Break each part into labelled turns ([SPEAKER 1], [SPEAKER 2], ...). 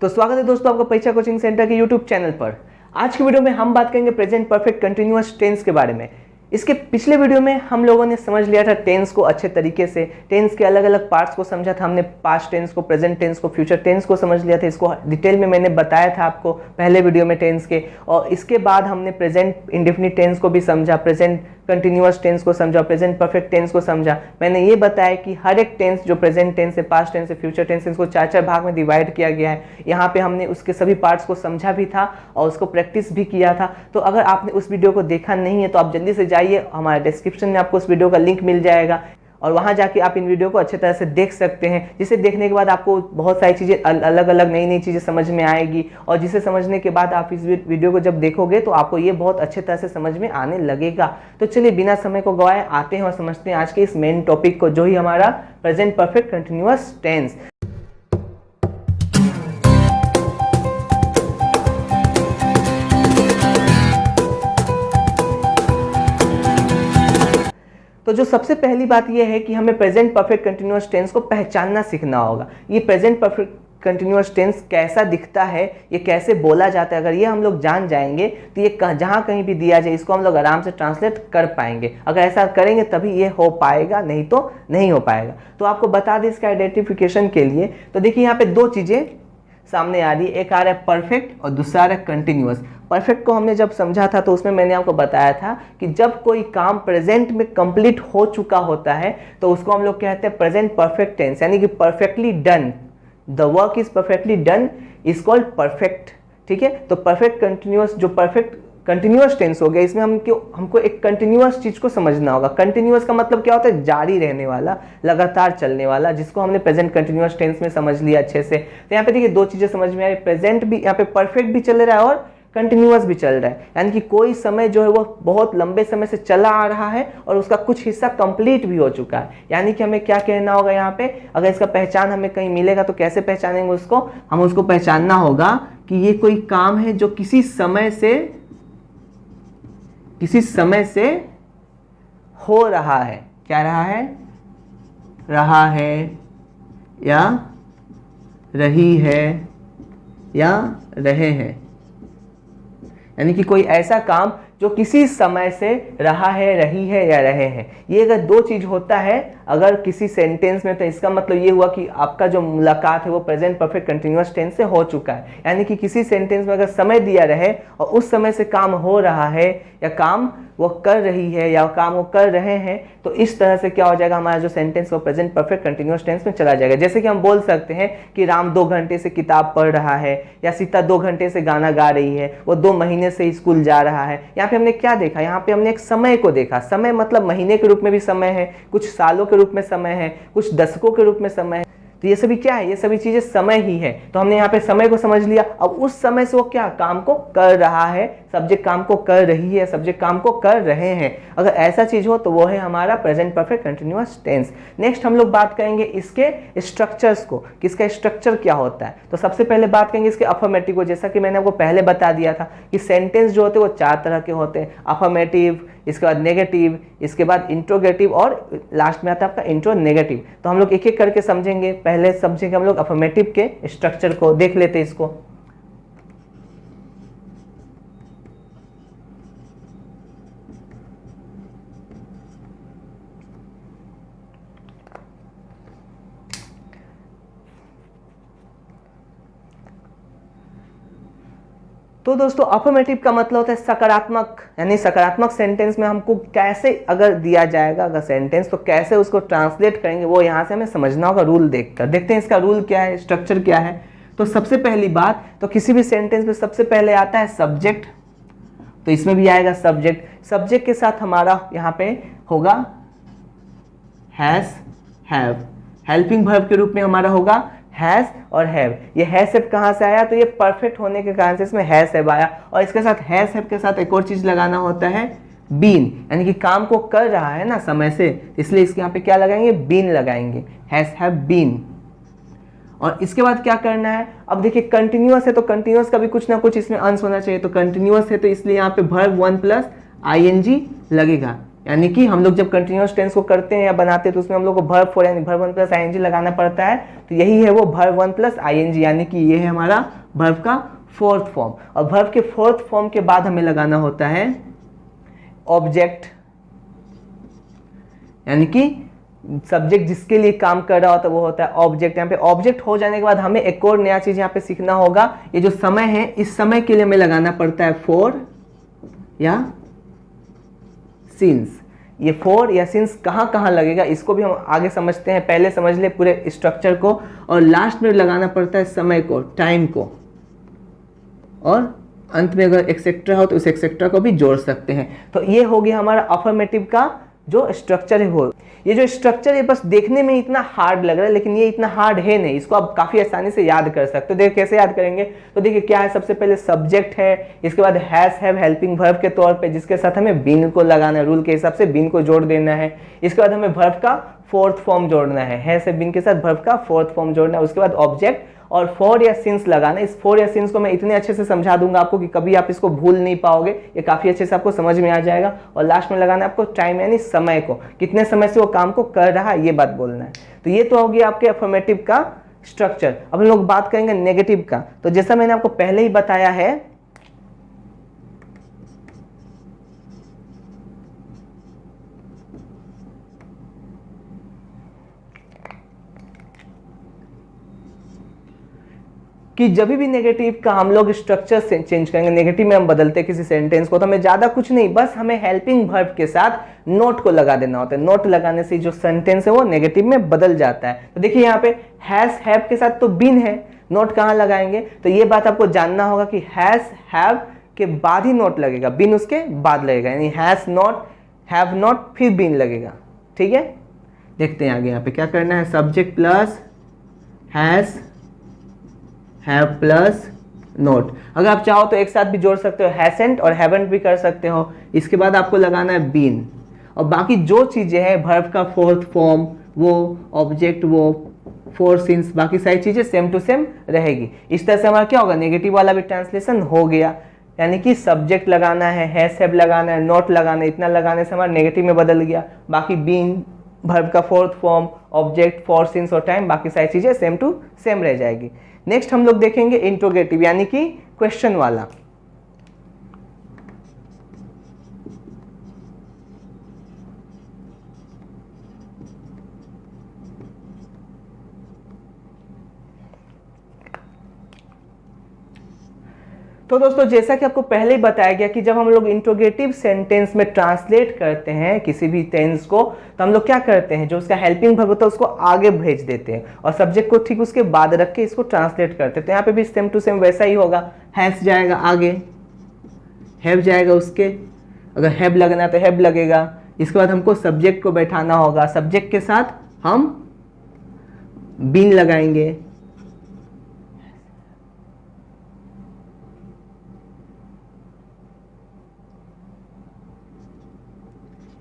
[SPEAKER 1] तो स्वागत है दोस्तों आपका परीक्षा कोचिंग सेंटर के यूट्यूब चैनल पर। आज की वीडियो में हम बात करेंगे प्रेजेंट परफेक्ट कंटिन्यूअस टेंस के बारे में। इसके पिछले वीडियो में हम लोगों ने समझ लिया था टेंस को अच्छे तरीके से, टेंस के अलग अलग पार्ट्स को समझा था हमने, पास्ट टेंस को, प्रेजेंट टेंस को, फ्यूचर टेंस को समझ लिया था। इसको डिटेल में मैंने बताया था आपको पहले वीडियो में टेंस के। और इसके बाद हमने प्रेजेंट इंडेफिनिट टेंस को भी समझा, प्रेजेंट कंटिन्यूअस टेंस को समझा, प्रेजेंट परफेक्ट टेंस को समझा। मैंने ये बताया कि हर एक टेंस जो प्रेजेंट टेंस है, पास्ट टेंस है, फ्यूचर टेंस है, इसको चार चार भाग में डिवाइड किया गया है। यहाँ पे हमने उसके सभी पार्ट्स को समझा भी था और उसको प्रैक्टिस भी किया था। तो अगर आपने उस वीडियो को देखा नहीं है तो आप जल्दी से जाइए, हमारे डिस्क्रिप्शन में आपको उस वीडियो का लिंक मिल जाएगा और वहां जाके आप इन वीडियो को अच्छे तरह से देख सकते हैं, जिसे देखने के बाद आपको बहुत सारी चीज़ें अलग अलग नई नई चीज़ें समझ में आएगी। और जिसे समझने के बाद आप इस वीडियो को जब देखोगे तो आपको ये बहुत अच्छे तरह से समझ में आने लगेगा। तो चलिए बिना समय को गवाए आते हैं और समझते हैं आज के इस मेन टॉपिक को, जो ही हमारा प्रेजेंट परफेक्ट कंटिन्यूअस टेंस। तो जो सबसे पहली बात यह है कि हमें प्रेजेंट परफेक्ट कंटिन्यूअस टेंस को पहचानना सीखना होगा। ये प्रेजेंट परफेक्ट कंटिन्यूअस टेंस कैसा दिखता है, ये कैसे बोला जाता है, अगर ये हम लोग जान जाएंगे तो ये जहाँ कहीं भी दिया जाए इसको हम लोग आराम से ट्रांसलेट कर पाएंगे। अगर ऐसा करेंगे तभी ये हो पाएगा, नहीं तो नहीं हो पाएगा। तो आपको बता दें इसका आइडेंटिफिकेशन के लिए, तो देखिए यहाँ पे दो चीज़ें सामने आ रही है, एक आ रहा है परफेक्ट और दूसरा आ रहा है कंटिन्यूअस। परफेक्ट को हमने जब समझा था तो उसमें मैंने आपको बताया था कि जब कोई काम प्रेजेंट में कंप्लीट हो चुका होता है तो उसको हम लोग कहते हैं प्रेजेंट परफेक्ट टेंस, यानी कि perfectly done, the work is perfectly done is called perfect. ठीक है, तो परफेक्ट कंटिन्यूअस, जो परफेक्ट कंटिन्यूअस टेंस हो गया, इसमें हमको एक कंटिन्यूअस चीज को समझना होगा। कंटिन्यूअस का मतलब क्या होता है? जारी रहने वाला, लगातार चलने वाला, जिसको हमने प्रेजेंट कंटिन्यूअस टेंस में समझ लिया अच्छे से। तो यहाँ पे देखिए दो चीजें समझ में आ रही, प्रेजेंट भी, यहाँ पे परफेक्ट भी चल रहा है और कंटिन्यूअस भी चल रहा है, यानी कि कोई समय जो है वो बहुत लंबे समय से चला आ रहा है और उसका कुछ हिस्सा कंप्लीट भी हो चुका है। यानी कि हमें क्या कहना होगा यहाँ पे, अगर इसका पहचान हमें कहीं मिलेगा तो कैसे पहचानेंगे उसको? हम उसको पहचानना होगा कि ये कोई काम है जो किसी समय से हो रहा है। क्या रहा है या रही है या रहे हैं, यानी कि कोई ऐसा काम जो किसी समय से रहा है, रही है या रहे हैं। ये अगर दो चीज होता है अगर किसी सेंटेंस में, तो इसका मतलब ये हुआ कि आपका जो मुलाकात है वो प्रेजेंट परफेक्ट कंटिन्यूअस टेंस से हो चुका है। यानी कि किसी सेंटेंस में अगर समय दिया रहे और उस समय से काम हो रहा है या काम वो कर रही है या काम वो कर रहे हैं, तो इस तरह से क्या हो जाएगा, हमारा जो सेंटेंस वो प्रेजेंट परफेक्ट कंटिन्यूअस टेंस में चला जाएगा। जैसे कि हम बोल सकते हैं कि राम 2 घंटे से किताब पढ़ रहा है, या सीता 2 घंटे से गाना गा रही है, वो 2 महीने से स्कूल जा रहा है। यहाँ पे हमने क्या देखा? यहाँ पे हमने एक समय को देखा। समय मतलब महीने के रूप में भी समय है, कुछ सालों के रूप में समय है, कुछ दशकों के रूप में समय है। तो ये सभी क्या है? ये सभी चीजें समय ही है। तो हमने यहाँ पे समय को समझ लिया। अब उस समय से वो क्या काम को कर रहा है, सब्जेक्ट काम को कर रही है, सब्जेक्ट काम को कर रहे हैं। अगर ऐसा चीज हो तो वो है हमारा present perfect continuous tense. Next हम लोग बात करेंगे इसके स्ट्रक्चर्स को, कि इसका स्ट्रक्चर क्या होता है। तो सबसे पहले बात करेंगे इसके अफर्मेटिव को। जैसा कि मैंने आपको पहले बता दिया था कि सेंटेंस जो होते हैं वो 4 तरह के होते हैं, अफर्मेटिव, इसके बाद नेगेटिव, इसके बाद इंट्रोगेटिव और लास्ट में आता है आपका इंट्रोनेगेटिव। तो हम लोग एक एक करके समझेंगे। पहले समझेंगे हम लोग अफर्मेटिव के स्ट्रक्चर को, देख लेते हैं इसको। तो दोस्तों अफर्मेटिव का मतलब होता है सकारात्मक, यानी सकारात्मक सेंटेंस में हमको कैसे अगर दिया जाएगा अगर सेंटेंस, तो कैसे उसको ट्रांसलेट करेंगे वो यहाँ से हमें समझना होगा रूल देखकर। देखते हैं इसका रूल क्या है, स्ट्रक्चर क्या है। तो सबसे पहली बात, तो किसी भी सेंटेंस में सबसे पहले आता है सब्जेक्ट, तो इसमें भी आएगा सब्जेक्ट। सब्जेक्ट के साथ हमारा यहाँ पे होगा हैज, हैव। हेल्पिंग वर्ब के रूप में हमारा होगा हैज और हैव। ये हैज हैव कहाँ से आया? तो ये परफेक्ट होने के कारण से इसमें हैज हैव आया। और इसके साथ हैज हैव के साथ एक और चीज लगाना होता है बीन, यानी कि काम को कर रहा है ना समय से, इसलिए इसके यहाँ पे क्या लगाएंगे? बीन लगाएंगे, हैज हैव बीन। और इसके बाद क्या करना है? अब देखिए कंटिन्यूअस है तो कंटिन्यूअस का भी कुछ ना कुछ इसमें अंश होना चाहिए। तो कंटिन्यूअस है तो इसलिए यहाँ पे वर्ब 1 + ing लगेगा। यानी कि हम लोग जब कंटिन्यूअस टेंस को करते हैं या बनाते हैं तो उसमें हम लोग को वर्ब फोर यानी वर्ब वन प्लस आईएनजी लगाना पड़ता है। तो यही है वो वर्ब वन प्लस आईएनजी, यानी कि ये है हमारा वर्ब का फोर्थ फॉर्म। और वर्ब के फोर्थ फॉर्म के बाद हमें लगाना होता है ऑब्जेक्ट, यानी कि सब्जेक्ट जिसके लिए काम कर रहा होता है वो होता है ऑब्जेक्ट। यहाँ पे ऑब्जेक्ट हो जाने के बाद हमें एक और नया चीज यहाँ पे सीखना होगा। ये जो समय है, इस समय के लिए हमें लगाना पड़ता है फॉर या सिंस। ये फॉर या सिंस कहाँ कहाँ लगेगा इसको भी हम आगे समझते हैं, पहले समझ ले पूरे स्ट्रक्चर को। और लास्ट में लगाना पड़ता है समय को, टाइम को, और अंत में अगर एक्सेट्रा हो तो उस एक्सेट्रा को भी जोड़ सकते हैं। तो ये हो गया हमारा अफर्मेटिव का जो स्ट्रक्चर है वो। ये जो स्ट्रक्चर है बस देखने में इतना हार्ड लग रहा है, लेकिन ये इतना हार्ड है नहीं, इसको आप काफी आसानी से याद कर सकते हो। देखिए कैसे याद करेंगे, तो देखिए क्या है, सबसे पहले सब्जेक्ट है, इसके बाद हैज हैव हेल्पिंग वर्ब के तौर पे, जिसके साथ हमें बीन को लगाना है, रूल के हिसाब से बीन को जोड़ देना है। इसके बाद हमें वर्ब का फोर्थ फॉर्म जोड़ना है से बीन के साथ वर्ब का फोर्थ फॉर्म जोड़ना है। उसके बाद ऑब्जेक्ट और फॉर या सिंस लगाना। इस फॉर या सिंस को मैं इतने अच्छे से समझा दूंगा आपको कि कभी आप इसको भूल नहीं पाओगे, ये काफी अच्छे से आपको समझ में आ जाएगा। और लास्ट में लगाना है आपको टाइम, यानी समय को, कितने समय से वो काम को कर रहा है, ये बात बोलना है। तो ये तो हो गया आपके अफर्मेटिव का स्ट्रक्चर। अब हम लोग बात करेंगे नेगेटिव का। तो जैसा मैंने आपको पहले ही बताया है, कि जब भी नेगेटिव का हम लोग स्ट्रक्चर से चेंज करेंगे, नेगेटिव में हम बदलते हैं किसी सेंटेंस को, तो हमें ज्यादा कुछ नहीं, बस हमें हेल्पिंग वर्ब के साथ नोट को लगा देना होता है। नोट लगाने से जो सेंटेंस है वो नेगेटिव में बदल जाता है। तो देखिए यहाँ पे हैज हैव के साथ तो बीन है, नोट कहाँ लगाएंगे, तो ये बात आपको जानना होगा कि हैज हैव के बाद ही नोट लगेगा, बीन उसके बाद लगेगा, यानी हैज नॉट, हैव नॉट, फिर बीन लगेगा। ठीक है, देखते हैं आगे यहाँ पे क्या करना है। Subject plus has have plus note. अगर आप चाहो तो एक साथ भी जोड़ सकते हो, हैसेंट और हैवेंट भी कर सकते हो। इसके बाद आपको लगाना है बीन, और बाकी जो चीजें हैं वर्ब का फोर्थ फॉर्म वो, ऑब्जेक्ट वो, फोर सिंस, बाकी सारी चीजें सेम टू सेम रहेगी। इस तरह से हमारा क्या होगा, नेगेटिव वाला भी ट्रांसलेशन हो गया, यानी कि सब्जेक्ट लगाना है, हैज हैव लगाना है, नोट लगाना है, इतना लगाने से हमारा नेगेटिव में बदल गया। बाकी बीन, वर्ब का fourth form, object, four since और टाइम, बाकी सारी चीजें सेम टू सेम रह जाएगी। नेक्स्ट हम लोग देखेंगे इंट्रोगेटिव, यानी कि क्वेश्चन वाला। तो दोस्तों जैसा कि आपको पहले ही बताया गया कि जब हम लोग इंट्रोगेटिव सेंटेंस में ट्रांसलेट करते हैं किसी भी टेंस को, तो हम लोग क्या करते हैं, जो उसका हेल्पिंग वर्ब होता है उसको आगे भेज देते हैं और सब्जेक्ट को ठीक उसके बाद रख के इसको ट्रांसलेट करते हैं। तो यहाँ पे भी सेम टू सेम वैसा ही होगा, हैज जाएगा आगे, हैव जाएगा उसके, अगर हैव लगना है तो हैव लगेगा। इसके बाद हमको सब्जेक्ट को बैठाना होगा, सब्जेक्ट के साथ हम बीन लगाएंगे,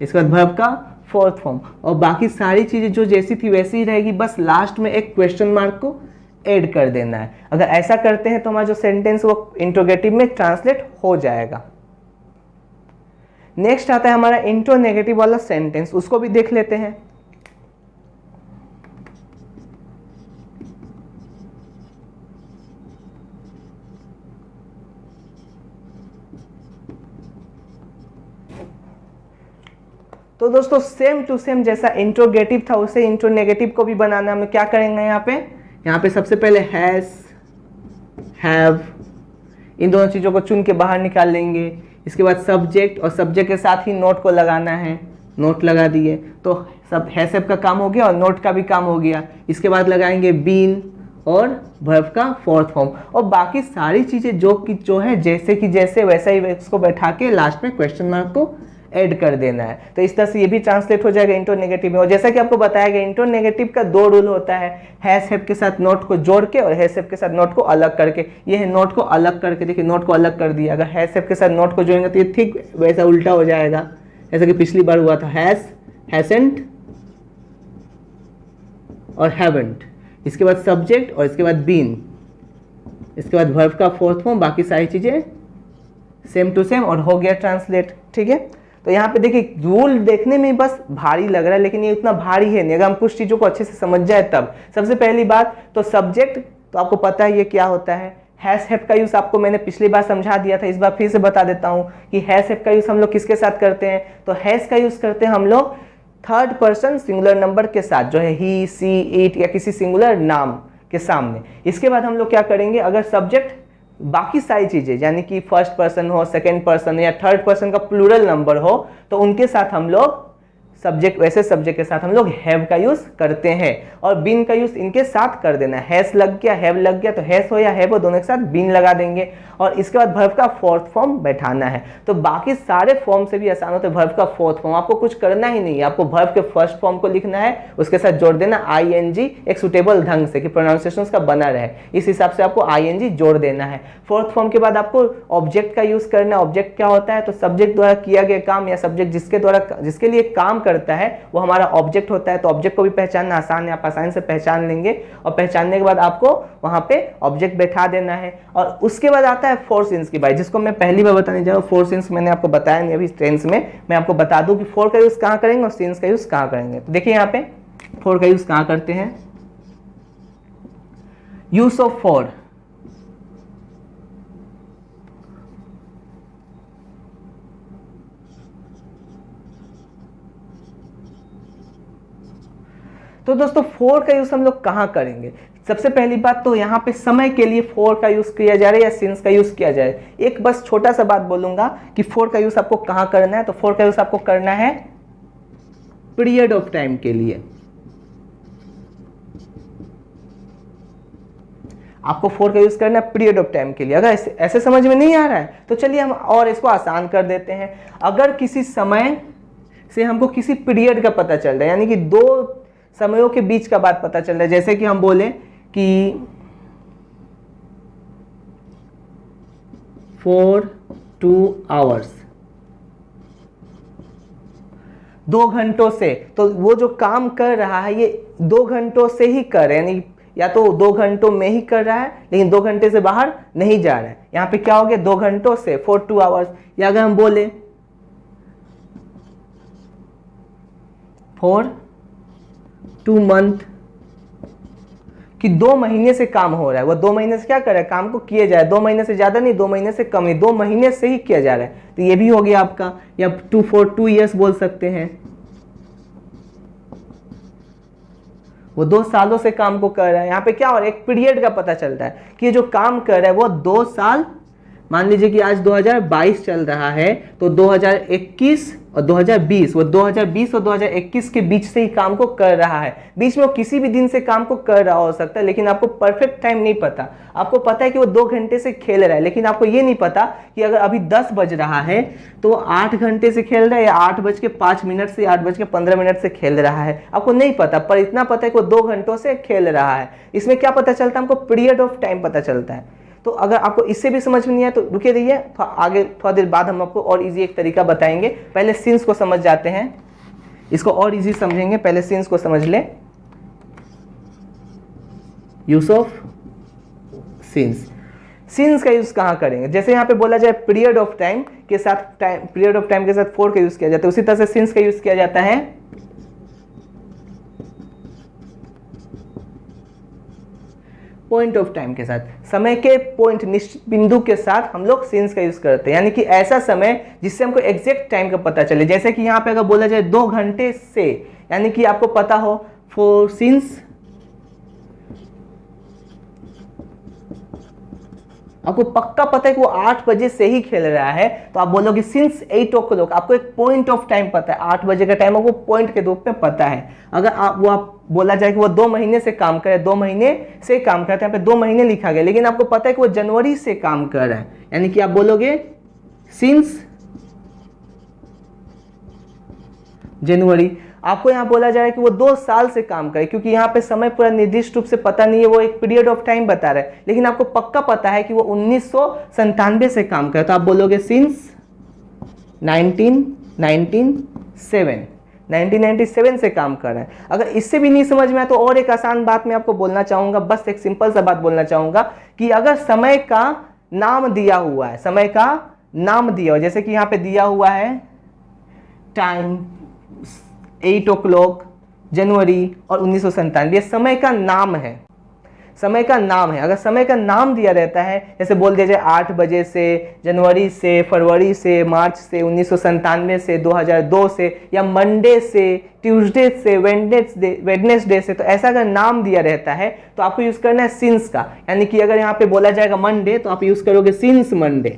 [SPEAKER 1] इसके बाद वर्ब का फोर्थ फॉर्म, और बाकी सारी चीजें जो जैसी थी वैसी ही रहेगी, बस लास्ट में एक क्वेश्चन मार्क को ऐड कर देना है। अगर ऐसा करते हैं तो हमारा जो सेंटेंस वो इंट्रोगेटिव में ट्रांसलेट हो जाएगा। नेक्स्ट आता है हमारा इंट्रोनेगेटिव वाला सेंटेंस, उसको भी देख लेते हैं। तो दोस्तों सेम टू सेम जैसा इंट्रोगेटिव था उसे इंट्रोनेगेटिव को भी बनाना है। हमें क्या करेंगे यहाँ पे सबसे पहले हैज, हैव, इन दोनों चीजों को चुन के बाहर निकाल लेंगे। इसके बाद सब्जेक्ट, और सब्जेक्ट के साथ ही नोट को लगाना है, नोट लगा दिए तो सब हैव का काम हो गया और नोट का भी काम हो गया। इसके बाद लगाएंगे बीन और वर्ब का फोर्थ फॉर्म, और बाकी सारी चीजें जो है जैसे कि जैसे वैसा ही उसको बैठा के लास्ट में क्वेश्चन मार्क को ऐड कर देना है। तो इस तरह से ये भी ट्रांसलेट हो जाएगा इंट्रोनेगेटिव में। और जैसा कि आपको बताया गया इंट्रोनेगेटिव का दो रूल होता है, हैज हैव के साथ नोट को जोड़ के और हैज हैव के साथ नोट को अलग करके। ये है नोट को अलग करके, देखिए नोट को अलग कर दिया। अगर हैज हैव के साथ नोट को जोड़ेंगे तो ये ठीक वैसा उल्टा हो जाएगा, जैसा कि पिछली बार हुआ था, हैज, हैसेंट और हैवेंट। इसके बाद सब्जेक्ट और इसके बाद बीन, इसके बाद वर्ब का फोर्थ फॉर्म, बाकी सारी चीजें सेम टू सेम, और हो गया ट्रांसलेट। ठीक है, तो यहाँ पे देखिए रूल देखने में बस भारी लग रहा है, लेकिन ये उतना भारी है नहीं अगर हम कुछ चीज़ों को अच्छे से समझ जाए तब। सबसे पहली बात तो सब्जेक्ट, तो आपको पता है ये क्या होता है। हैज हैव का यूज आपको मैंने पिछली बार समझा दिया था, इस बार फिर से बता देता हूँ कि हैज हैव का यूज हम लोग किसके साथ करते हैं, तो हैज का यूज करते हैं हम लोग थर्ड पर्सन सिंगुलर नंबर के साथ, जो है ही, सी, इट या किसी सिंगुलर नाम के सामने। इसके बाद हम लोग क्या करेंगे, अगर सब्जेक्ट बाकी सारी चीजें यानी कि फर्स्ट पर्सन हो, सेकंड पर्सन या थर्ड पर्सन का प्लूरल नंबर हो, तो उनके साथ हम लोग सब्जेक्ट, वैसे सब्जेक्ट के साथ हम लोग हैव का यूज करते हैं, और बीन का यूज इनके साथ कर देना है। हैज लग गया, हैव लग गया, तो हैज हो या हैव हो दोनों के साथ बीन लगा देंगे, और इसके बाद वर्ब का फोर्थ फॉर्म बैठाना है। तो बाकी सारे फॉर्म से भी आसान होते हैं वर्ब का फोर्थ फॉर्म, आपको कुछ करना ही नहीं है, आपको वर्ब के फर्स्ट फॉर्म को लिखना है, उसके साथ जोड़ देना आईएनजी एक सुटेबल ढंग से कि प्रोनाउंसिएशन उसका बना रहे, इस हिसाब से आपको आईएनजी जोड़ देना है। फोर्थ फॉर्म के बाद आपको ऑब्जेक्ट का यूज करना है। ऑब्जेक्ट क्या होता है, तो सब्जेक्ट द्वारा किया गया काम या सब्जेक्ट जिसके लिए काम करता है वो हमारा ऑब्जेक्ट होता है। तो ऑब्जेक्ट को भी पहचानना आसान है, आप आसानी से पहचान लेंगे, और पहचानने के बाद आपको वहां पे ऑब्जेक्ट बैठा देना है। और उसके बाद आता है फोर सिंस की बात, जिसको मैं पहली बार बताने जा रहा हूँ। फोर सिंस मैंने आपको बताया नहीं अभी टेंस में, मैं आपको बता दूं कि फोर का यूज कहाँ करेंगे और सिंस का यूज कहाँ करेंगे। तो देखिए यहाँ पे फोर का यूज कहाँ करते हैं, यूज ऑफ फोर। तो दोस्तों फोर का यूज हम लोग कहाँ करेंगे, सबसे पहली बात तो यहाँ पे समय के लिए फोर का यूज किया जा रहा है या सिंस का यूज किया जाए। एक बस छोटा सा बात बोलूंगा कि फोर का यूज आपको कहाँ करना है, तो फोर का यूज आपको करना है पीरियड ऑफ टाइम के लिए। आपको फोर का यूज करना है पीरियड ऑफ टाइम के लिए। अगर ऐसे समझ में नहीं आ रहा है तो चलिए हम और इसको आसान कर देते हैं। अगर किसी समय से हमको किसी पीरियड का पता चल रहा है, यानी कि दो समयों के बीच का बात पता चल रहा है, जैसे कि हम बोले कि 2 hours, 2 घंटों से, तो वो जो काम कर रहा है ये 2 घंटों से ही कर रहा है, यानी या तो 2 घंटों में ही कर रहा है लेकिन 2 घंटे से बाहर नहीं जा रहा है। यहाँ पे क्या हो गया, 2 घंटों से, 2 hours। या अगर हम बोले 2 month, कि 2 महीने से काम हो रहा है, वो 2 महीने से क्या कर रहा है, काम को किए जा रहा है। 2 महीने से ज्यादा नहीं, 2 महीने से कम नहीं, 2 महीने से ही किया जा रहा है, तो ये भी हो गया आपका। या 2 years बोल सकते हैं, वो 2 सालों से काम को कर रहा है। यहाँ पे क्या हो रहा है, एक पीरियड का पता चलता है कि ये जो काम कर रहा है वो 2 साल, मान लीजिए कि आज 2022 चल रहा है, तो 2021 और 2020, वो 2020 और 2021 के बीच से ही काम को कर रहा है। बीच में वो किसी भी दिन से काम को कर रहा हो सकता है, लेकिन आपको परफेक्ट टाइम नहीं पता। आपको पता है कि वो 2 घंटे से खेल रहा है, लेकिन आपको ये नहीं पता कि अगर अभी 10 बज रहा है तो वो 8 घंटे से खेल रहा है या 8:05 से 8:15 से खेल रहा है, आपको नहीं पता। पर इतना पता है कि वो 2 घंटों से खेल रहा है। इसमें क्या पता चलता है, हमको पीरियड ऑफ टाइम पता चलता है। तो अगर आपको इससे भी समझ में नहीं आया तो रुके रहिए, तो आगे थोड़ा देर बाद हम आपको और इजी एक तरीका बताएंगे। पहले सिंस को समझ जाते हैं, इसको और इजी समझेंगे। पहले सिंस को समझ ले, यूज ऑफ सिंस। सिंस का यूज कहाँ करेंगे, जैसे यहाँ पे बोला जाए पीरियड ऑफ टाइम के साथ, पीरियड ऑफ टाइम के साथ फोर का यूज किया जाता है, उसी तरह से सिंस का यूज किया जाता है पॉइंट ऑफ टाइम के साथ। समय के पॉइंट, निश्चित बिंदु के साथ हम लोग सिंस का यूज करते हैं, यानी कि ऐसा समय जिससे हमको एग्जैक्ट टाइम का पता चले। जैसे कि यहाँ पे अगर बोला जाए 2 घंटे से, यानी कि आपको पता हो फॉर सिंस, आपको पक्का पता है कि वो 8 बजे से ही खेल रहा है, तो आप बोलोगे सिंस 8 o'clock। आपको एक पॉइंट ऑफ टाइम पता है, 8 बजे का टाइम आपको पॉइंट के रूप में पता है। अगर आप बोला जाए कि वो 2 महीने से काम करे, 2 महीने से काम करते हैं, यहाँ पे 2 महीने लिखा गया, लेकिन आपको पता है कि वो जनवरी से काम कर रहा है, यानी कि आप बोलोगे सिंस जनवरी। आपको यहाँ बोला जा रहा है कि वो 2 साल से काम करे, क्योंकि यहाँ पे समय पूरा निर्दिष्ट रूप से पता नहीं है, वो एक पीरियड ऑफ टाइम बता रहा है, लेकिन आपको पक्का पता है कि वो 1997 से काम करे, तो आप बोलोगे सिंस 1997 से काम कर रहा है। अगर इससे भी नहीं समझ में आया तो और एक आसान बात मैं आपको बोलना चाहूंगा, बस एक सिंपल सा बात बोलना चाहूंगा कि अगर समय का नाम दिया हुआ है, समय का नाम दिया हुआ, जैसे कि यहाँ पे दिया हुआ है टाइम, 8 o'clock, जनवरी और 1997, ये समय का नाम है, समय का नाम है। अगर समय का नाम दिया रहता है, जैसे बोल दिया जाए 8 बजे से, जनवरी से, फरवरी से, मार्च से, 1997 से, 2002 से, या मंडे से, ट्यूसडे से, वेडनेसडे से, तो ऐसा अगर नाम दिया रहता है तो आपको यूज करना है सिंस का। यानी कि अगर यहाँ पे बोला जाएगा मंडे तो आप यूज करोगे सिंस मंडे।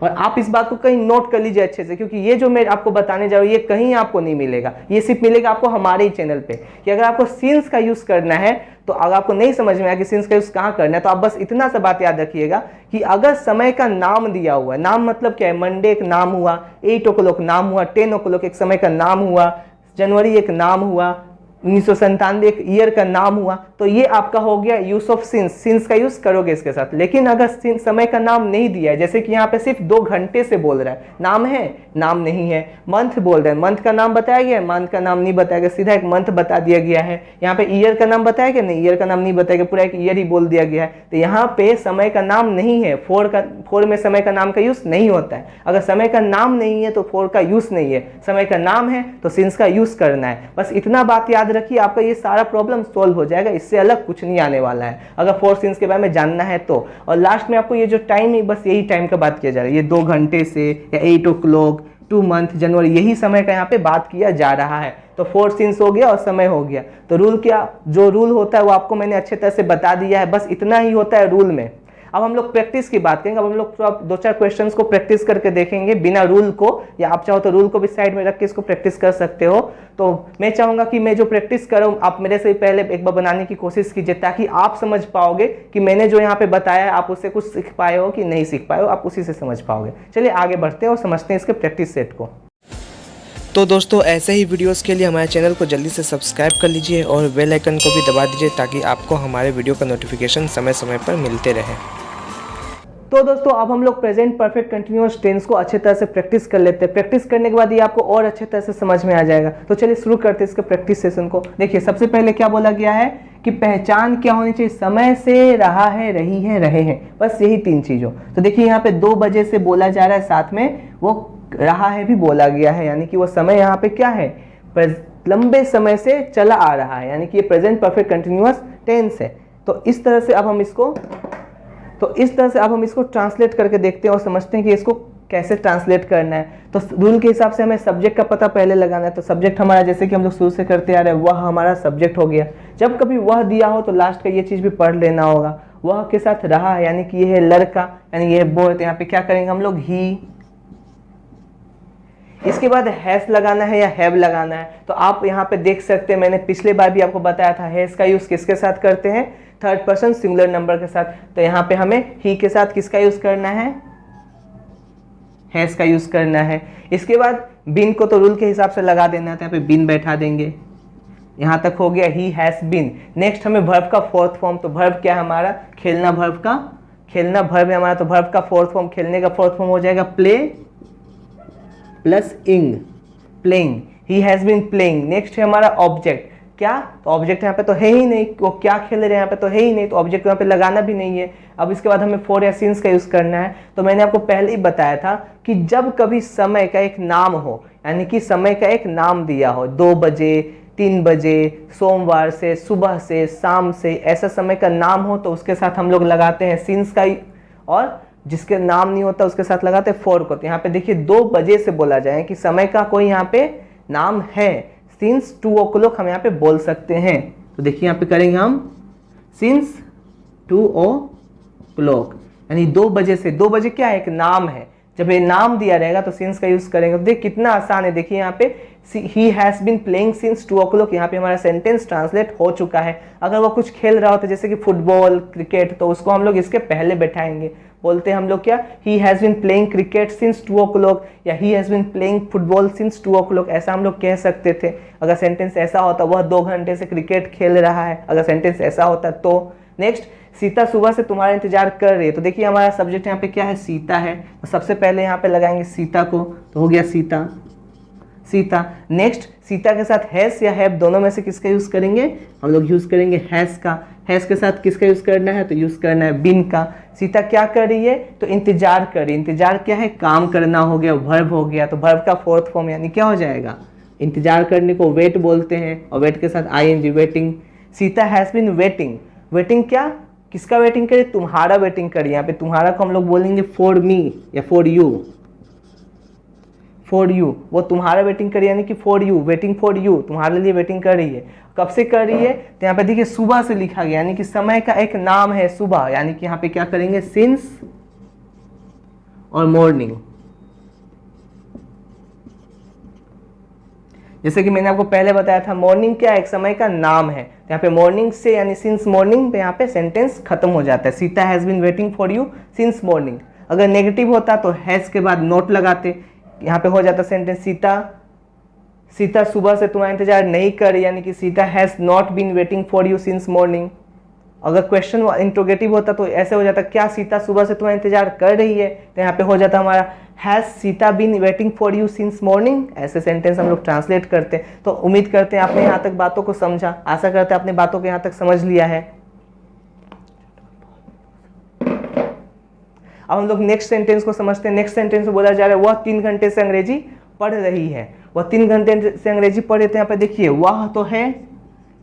[SPEAKER 1] और आप इस बात को कहीं नोट कर लीजिए अच्छे से, क्योंकि ये जो मैं आपको बताने जा रहा हूँ ये कहीं आपको नहीं मिलेगा, ये सिर्फ मिलेगा आपको हमारे ही चैनल पे। कि अगर आपको सिंस का यूज करना है, तो अगर आपको नहीं समझ में आया कि सिंस का यूज कहाँ करना है, तो आप बस इतना सा बात याद रखिएगा कि अगर समय का नाम दिया हुआ है, नाम मतलब क्या है, मंडे एक नाम हुआ, 8 o'clock नाम हुआ, 10 o'clock एक समय का नाम हुआ, जनवरी एक नाम हुआ, 1997 एक ईयर का नाम हुआ, तो ये आपका हो गया यूज ऑफ सिंस। सिंस का यूज करोगे इसके साथ। लेकिन अगर समय का नाम नहीं दिया है, जैसे कि यहाँ पे सिर्फ 2 घंटे से बोल रहा है, नाम है, नाम नहीं है। मंथ बोल रहे हैं, मंथ का नाम बताया गया है, मंथ का नाम नहीं बताया गया, सीधा एक मंथ बता दिया गया है। यहाँ पे ईयर का नाम बताया गया, नहीं, ईयर का नाम नहीं बताया गया, पूरा एक ईयर ही बोल दिया गया है। तो यहाँ पे समय का नाम नहीं है, फोर में समय का नाम का यूज नहीं होता है। अगर समय का नाम नहीं है तो फोर का यूज नहीं है, समय का नाम है तो सिंस का यूज करना है। बस इतना बात याद रखिए, आपका ये सारा प्रॉब्लम सोल्व हो जाएगा, इससे अलग कुछ नहीं आने वाला है अगर फोर सिंस के बारे में जानना है तो। और लास्ट में आपको ये जो टाइम है, बस यही टाइम का बात किया जा रहा है, ये 2 घंटे से या 8 o'clock, 2 मंथ, जनवरी, यही समय का यहाँ पे बात किया जा रहा है। तो फोर सिंस हो गया और समय हो गया। तो रूल क्या, जो रूल होता है वो आपको मैंने अच्छे तरह से बता दिया है, बस इतना ही होता है रूल में। अब हम लोग प्रैक्टिस की बात करेंगे। अब हम लोग 2-4 क्वेश्चंस को प्रैक्टिस करके देखेंगे बिना रूल को, या आप चाहो तो रूल को भी साइड में रख के इसको प्रैक्टिस कर सकते हो। तो मैं चाहूंगा कि मैं जो प्रैक्टिस कर रहा हूं, आप मेरे से पहले एक बार बनाने की कोशिश कीजिए, ताकि आप समझ पाओगे कि मैंने जो यहाँ पे बताया है आप उससे कुछ सीख पाए हो कि नहीं सीख पाए हो, आप उसी से समझ पाओगे। चलिए आगे बढ़ते हैं और समझते हैं इसके प्रैक्टिस सेट को। तो दोस्तों, ऐसे ही वीडियोस के लिए हमारे चैनल को जल्दी से सब्सक्राइब कर लीजिए और बेल आइकन को भी दबा दीजिए, ताकि आपको हमारे वीडियो का नोटिफिकेशन समय समय पर मिलते रहे। तो दोस्तों, अब हम लोग प्रेजेंट परफेक्ट कंटिन्यूअस टेंस को अच्छे तरह से प्रैक्टिस कर लेते हैं। प्रैक्टिस करने के बाद ये आपको और अच्छे तरह से समझ में आ जाएगा। तो चलिए शुरू करते हैं इसके प्रैक्टिस सेशन को। देखिए, सबसे पहले क्या बोला गया है कि पहचान क्या होनी चाहिए, समय से, रहा है, रही है, रहे हैं, बस यही 3 चीज़ों। तो देखिए यहाँ पे 2 बजे से बोला जा रहा है, साथ में वो रहा है भी बोला गया है, यानी कि वो समय यहाँ पे क्या है, लंबे समय से चला आ रहा है, यानी कि ये प्रेजेंट परफेक्ट कंटिन्यूअस टेंस है। तो इस तरह से अब हम इसको ट्रांसलेट करके देखते हैं और समझते हैं कि इसको कैसे ट्रांसलेट करना है। तो रूल के हिसाब से हमें सब्जेक्ट का पता पहले लगाना है। तो सब्जेक्ट हमारा, जैसे कि हम लोग शुरू से करते आ रहे हैं, वह हमारा सब्जेक्ट हो गया। जब कभी वह दिया हो तो लास्ट का ये चीज़ भी पढ़ लेना होगा। वह के साथ रहा है, यानी कि ये है लड़का, यानी ये बॉय, तो यहाँ पे क्या करेंगे हम लोग, ही। इसके बाद हैस लगाना है या हैव लगाना है। तो आप यहाँ पे देख सकते हैं, मैंने पिछले बार भी आपको बताया था, हैस का यूज किसके साथ करते हैं, 3rd पर्सन सिंगुलर नंबर के साथ। तो यहाँ पे हमें ही के साथ किसका यूज करना है, हैस का यूज करना है। इसके बाद बिन को तो रूल के हिसाब से लगा देना है, तो यहाँ पे बिन बैठा देंगे। यहाँ तक हो गया ही हैज बिन। नेक्स्ट हमें वर्ब का 4th फॉर्म, तो वर्ब क्या है हमारा, खेलना, वर्ब का खेलना वर्ब है हमारा, तो वर्ब का 4th फॉर्म, खेलने का 4th फॉर्म हो जाएगा play plus ing, playing. He has been playing. Next है हमारा ऑब्जेक्ट, क्या, तो ऑब्जेक्ट यहाँ पे तो है ही नहीं, वो क्या खेल रहे हैं यहाँ पे तो है ही नहीं, तो ऑब्जेक्ट यहाँ पे लगाना भी नहीं है। अब इसके बाद हमें फोर या सिंस का यूज करना है। तो मैंने आपको पहले ही बताया था कि जब कभी समय का एक नाम हो, यानी कि समय का एक नाम दिया हो, 2 बजे, 3 बजे, सोमवार से, सुबह से, शाम से, ऐसा समय का नाम हो, तो उसके साथ हम लोग लगाते हैं सिंस का, और जिसके नाम नहीं होता उसके साथ लगाते हैं फोर को। तो यहाँ पे देखिए 2 बजे से बोला जाए कि समय का कोई यहाँ पे नाम है, सिंस 2 o'clock हम यहाँ पे बोल सकते हैं। तो देखिए यहाँ पे करेंगे हम सिंस 2 o'clock, यानी 2 बजे से। 2 बजे क्या है, एक नाम है, जब ये नाम दिया रहेगा तो सिंस का यूज करेंगे। तो देख कितना आसान है, देखिए यहाँ पे ही has been playing since 2 o'clock, यहाँ पे हमारा सेंटेंस ट्रांसलेट हो चुका है। अगर वो कुछ खेल रहा होता है जैसे कि फुटबॉल, क्रिकेट, तो उसको हम लोग इसके पहले बैठाएंगे, बोलते हैं हम लोग क्या, he has been playing cricket since 2 o'clock, या he has been playing football since 2 o'clock, ऐसा हम लोग कह सकते थे अगर सेंटेंस ऐसा होता। वह 2 घंटे से क्रिकेट खेल रहा है, अगर सेंटेंस ऐसा होता तो। नेक्स्ट, सीता सुबह से तुम्हारा इंतजार कर रही है। तो देखिए हमारा सब्जेक्ट यहाँ पे क्या है, सीता है, तो सबसे पहले यहाँ पे लगाएंगे सीता को, तो हो गया सीता, सीता। नेक्स्ट, सीता के साथ हैस या हैव दोनों में से किसका यूज़ करेंगे? हम लोग यूज़ करेंगे हैस का। हैस के साथ किसका यूज़ करना है? तो यूज़ करना है बीन का। सीता क्या कर रही है? तो इंतजार कर रही है। इंतजार क्या है? काम करना हो गया, वर्ब हो गया, तो वर्ब का फोर्थ फॉर्म यानी क्या हो जाएगा? इंतजार करने को वेट बोलते हैं, और वेट के साथ ing, waiting. Sita has been waiting. Waiting क्या? किसका वेटिंग करे? तुम्हारा वेटिंग करे। यहाँ पे तुम्हारा को हम लोग बोलेंगे फॉर मी या फॉर यू। फॉर यू, वो तुम्हारा वेटिंग कर रही है, यानी कि for you, waiting for you, तुम्हारे लिए वेटिंग कर रही है। कब से कर रही है? तो यहाँ पे देखिए सुबह से लिखा गया, यानी कि समय का एक नाम है सुबह, यानी कि यहाँ पे क्या करेंगे? सिंस और मॉर्निंग। जैसे कि मैंने आपको पहले बताया था, मॉर्निंग क्या एक समय का नाम है, तो यहाँ पे मॉर्निंग से यानी सिंस मॉर्निंग पे यहाँ पे सेंटेंस खत्म हो जाता है। Sita has been waiting for you since morning. अगर नेगेटिव होता तो हैज के बाद नोट लगाते, यहाँ पे हो जाता सेंटेंस सीता सुबह से तुम्हारा इंतजार नहीं कर रही, यानी कि Sita has not been waiting for you since morning. अगर क्वेश्चन इंट्रोगेटिव होता तो ऐसे हो जाता, क्या सीता सुबह से तुम्हारा इंतजार कर रही है? तो यहाँ पे हो जाता हमारा has Sita been waiting for you since morning. ऐसे सेंटेंस हम लोग ट्रांसलेट करते हैं। तो उम्मीद करते हैं आपने यहाँ तक बातों को समझा, आशा करते हैं आपने बातों को यहाँ तक समझ लिया है। अब हम लोग नेक्स्ट सेंटेंस को समझते हैं। नेक्स्ट सेंटेंस में बोला जा रहा है वह 3 घंटे से अंग्रेजी पढ़ रही है। वह 3 घंटे से अंग्रेजी पढ़ रहे थे। यहाँ पे देखिए वह तो है,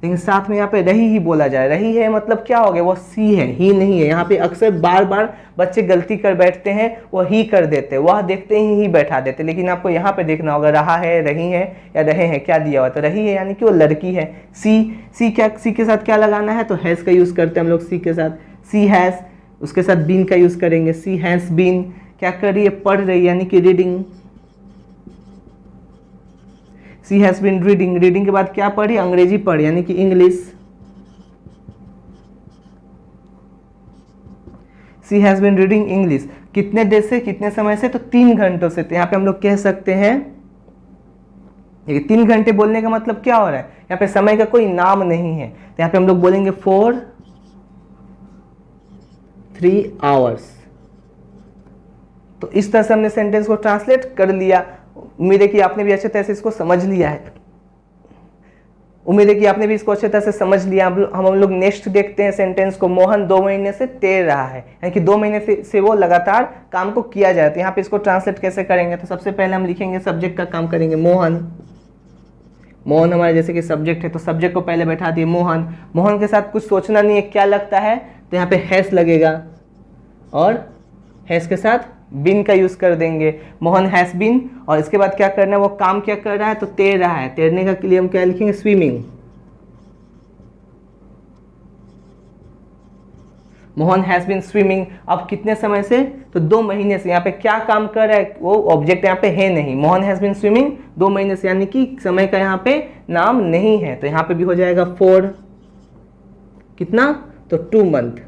[SPEAKER 1] लेकिन साथ में यहाँ पे रही ही बोला जा रहा है। रही है मतलब क्या हो गया? वो सी है, ही नहीं है। यहाँ पे अक्सर बार बार बच्चे गलती कर बैठते हैं, वो ही कर देते, वह देखते ही बैठा देते। लेकिन आपको यहाँ पे देखना होगा रहा है, रही है या रहे हैं, क्या दिया हुआ? तो रही है यानी कि वो लड़की है। सी के साथ क्या लगाना है? तो हैज़ का यूज़ करते हैं हम लोग सी के साथ। सी हैज़, उसके साथ बीन का यूज़ करेंगे। सी हैज़ बीन क्या कर रही है? पढ़ रही है, यानी कि reading. She has been reading. Reading के बाद क्या पढ़ी? अंग्रेजी पढ़ी, यानी कि English. She has been reading English. कितने देर से, कितने समय से? तो 3 घंटों से। तो यहाँ पे हम लोग कह सकते हैं, 3 घंटे बोलने का मतलब क्या हो रहा है? यहाँ पे समय का कोई नाम नहीं है, तो यहाँ पे हम लोग बोलेंगे फॉर 3 आवर्स। तो इस तरह से हमने सेंटेंस को ट्रांसलेट कर लिया। उम्मीद है कि आपने भी अच्छे तरह से इसको समझ लिया है। उम्मीद है कि आपने भी इसको अच्छे तरह से समझ लिया। हम लोग नेक्स्ट देखते हैं सेंटेंस को। मोहन 2 महीने से तैर रहा है, यानी कि 2 महीने से वो लगातार काम को किया जाए। तो यहाँ पे इसको ट्रांसलेट कैसे करेंगे? तो सबसे पहले हम लिखेंगे, सब्जेक्ट का काम करेंगे मोहन। मोहन हमारे जैसे कि सब्जेक्ट है, तो सब्जेक्ट को पहले बैठा दिए मोहन। मोहन के साथ कुछ सोचना नहीं है, क्या लगता है? तो यहाँ पे हैस लगेगा, और हैस के साथ बिन का यूज कर देंगे। मोहन हैज बिन, और इसके बाद क्या करना है? वो काम क्या कर रहा है? तो तैर रहा है। तैरने का लिए हम क्या लिखेंगे? Swimming. Mohan has been swimming. अब कितने समय से? तो 2 महीने से। यहाँ पे क्या काम कर रहा है? वो ऑब्जेक्ट यहाँ पे है नहीं। मोहन हैज बिन स्विमिंग 2 महीने से, यानी कि समय का यहाँ पे नाम नहीं है, तो यहाँ पे भी हो जाएगा फॉर कितना? तो 2 मंथ।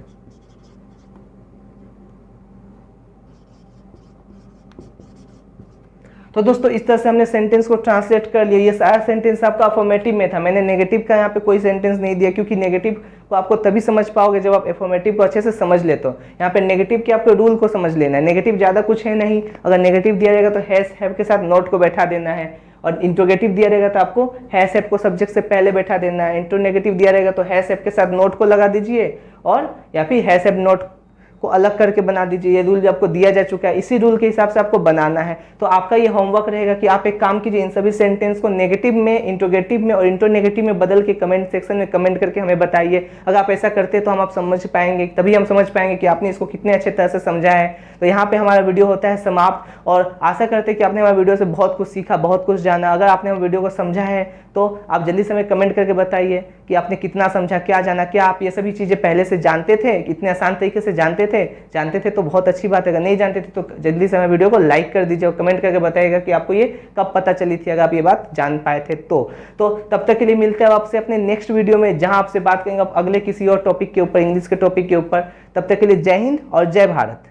[SPEAKER 1] तो दोस्तों इस तरह से हमने सेंटेंस को ट्रांसलेट कर लिया। ये सारा सेंटेंस आपका अफर्मेटिव में था। मैंने नेगेटिव का यहाँ पे कोई सेंटेंस नहीं दिया, क्योंकि नेगेटिव को आपको तभी समझ पाओगे जब आप अफर्मेटिव को अच्छे से समझ लेते हो। यहाँ पे नेगेटिव के आपको रूल को समझ लेना है। नेगेटिव ज़्यादा कुछ है नहीं। अगर नेगेटिव दिया रहेगा तो हैज हैव के साथ नोट को बैठा देना है, और इंट्रोगेटिव दिया रहेगा तो आपको हैज हैव को सब्जेक्ट से पहले बैठा देना है। इंट्रोनेगेटिव दिया रहेगा तो हैज हैव के साथ नोट को लगा दीजिए, और या फिर हैज हैव नोट को अलग करके बना दीजिए। ये रूल आपको दिया जा चुका है, इसी रूल के हिसाब से आपको बनाना है। तो आपका ये होमवर्क रहेगा कि आप एक काम कीजिए, इन सभी सेंटेंस को नेगेटिव में, इंट्रोगेटिव में और इंट्रोनेगेटिव में बदल के कमेंट सेक्शन में कमेंट करके हमें बताइए। अगर आप ऐसा करते हैं तो हम आप समझ पाएंगे, तभी हम समझ पाएंगे कि आपने इसको कितने अच्छे तरह से समझा है। तो यहाँ पे हमारा वीडियो होता है समाप्त, और आशा करते हैं कि आपने हमारे वीडियो से बहुत कुछ सीखा, बहुत कुछ जाना। अगर आपने हमारे वीडियो को समझा है तो आप जल्दी से हमें कमेंट करके बताइए कि आपने कितना समझा, क्या जाना, क्या आप ये सभी चीज़ें पहले से जानते थे, इतने आसान तरीके से जानते थे तो बहुत अच्छी बात है। अगर नहीं जानते थे तो जल्दी से हमें वीडियो को लाइक कर दीजिए और कमेंट करके बताइएगा कि आपको ये कब पता चली थी, अगर आप ये बात जान पाए थे तो तब तक के लिए मिलते हैं आपसे अपने नेक्स्ट वीडियो में, जहां आपसे बात करेंगे अगले किसी और टॉपिक के ऊपर, इंग्लिश के टॉपिक के ऊपर। तब तक के लिए जय हिंद और जय भारत।